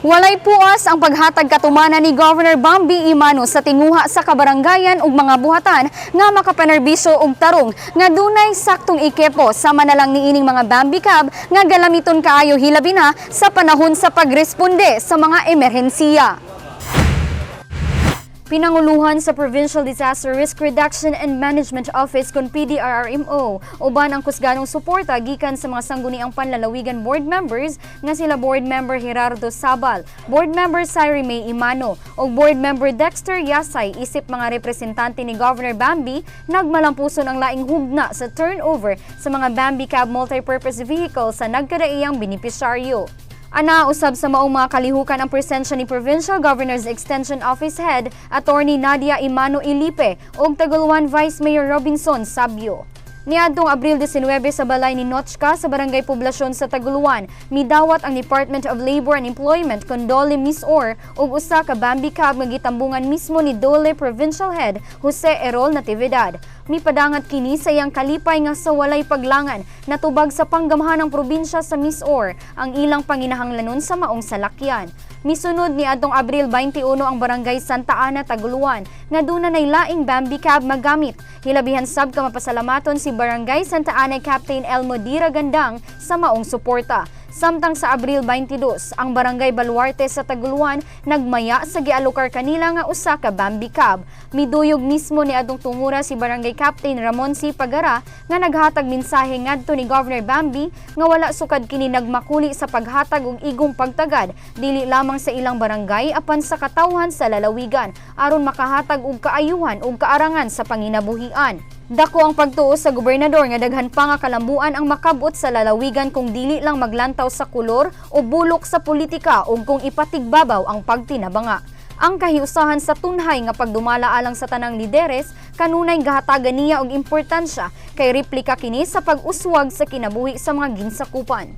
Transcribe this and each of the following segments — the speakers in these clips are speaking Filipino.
Walay puas ang paghatag katumanan ni Governor Bambi Imano sa tinguha sa kabarangayan ug mga buhatan nga makapanerbisyo og tarong nga dunay saktong ikepo sama na lang niining mga Bambi Cab nga galamiton kaayo hilabi na sa panahon sa pagresponde sa mga emerhensiya. Pinanguluhan sa Provincial Disaster Risk Reduction and Management Office kon PDRRMO uban ang kusganong suporta gikan sa mga sangguniang panlalawigan board members nga sila Board Member Gerardo Sabal, Board Member Sairi May Imano ug Board Member Dexter Yasay isip mga representante ni Governor Bambi nagmalampuson ang laing hugna sa turnover sa mga Bambi Cab multipurpose vehicle sa nagkadaiyang benepisyaryo. Ana usab sa maong mga kalihukan ang presensya ni Provincial Governor's Extension Office Head Attorney Nadia Imano Ilipe ug Taguluan Vice Mayor Robinson Sabio. Niadtong Abril 19 sa balay ni Notchka sa Barangay Poblasyon sa Taguluan, midawat ang Department of Labor and Employment kon Dole Miss Or ug usa ka Bambi Cab nga gitambungan mismo ni Dole Provincial Head Jose Errol Natividad. Mipadangat kini sa iyang kalipay nga sa walay paglangan natubag sa panggamahanang probinsya sa Miss Or ang ilang panginahanglanon sa maong salakyan. Misunod ni adtong Abril 21 ang Barangay Santa Ana Taguluan nga dunay laing Bambi Cab magamit. Hilabihan sab ka mapasalamaton si Barangay Santa Ana Captain Elmo Dira Gandang sa maong suporta. Samtang sa Abril 22, ang Barangay Baluarte sa Taguluan nagmaya sa gialokar kanila nga usa ka Bambi Cab. Miduyog mismo ni adtong tungura si Barangay Captain Ramon C. Pagara nga naghatag mensahe ngadto ni Governor Bambi nga wala sukad kini nagmakuli sa paghatag og igong pagtagad dili lamang sa ilang barangay apan sa katawhan sa lalawigan aron makahatag og kaayuhan ug kaarangan sa panginabuhian. Dako ang pagtuo sa gobernador nga daghan pa nga kalambuan ang makabot sa lalawigan kung dili lang maglantaw sa kulor o bulok sa politika ug kung ipatigbabaw ang pagtinabanga. Ang kahiusahan sa tunhay nga pagdumala alang sa tanang lideres kanunay gahatagan niya og importansya kay replika kini sa pag-uswag sa kinabuhi sa mga ginsakupan.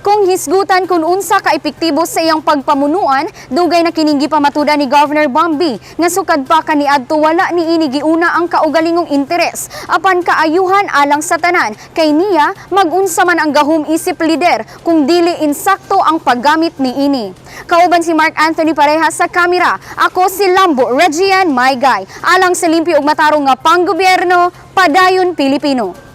Kung hisgutan kung unsa ka epektibo sa iyang pagpamunuan, dugay na kining gipamatuda ni Governor Bambi nga sukad pa kaniadto wala niini giuna ang kaugalingong interes apan kaayuhan alang sa tanan kay niya mag-unsa man ang gahom isip lider kung dili insakto ang paggamit niini. Kauban si Mark Anthony Parehas sa kamera, ako si Lambo Regian Maygay alang sa limpyo ug matarong nga panggobyerno padayon Pilipino.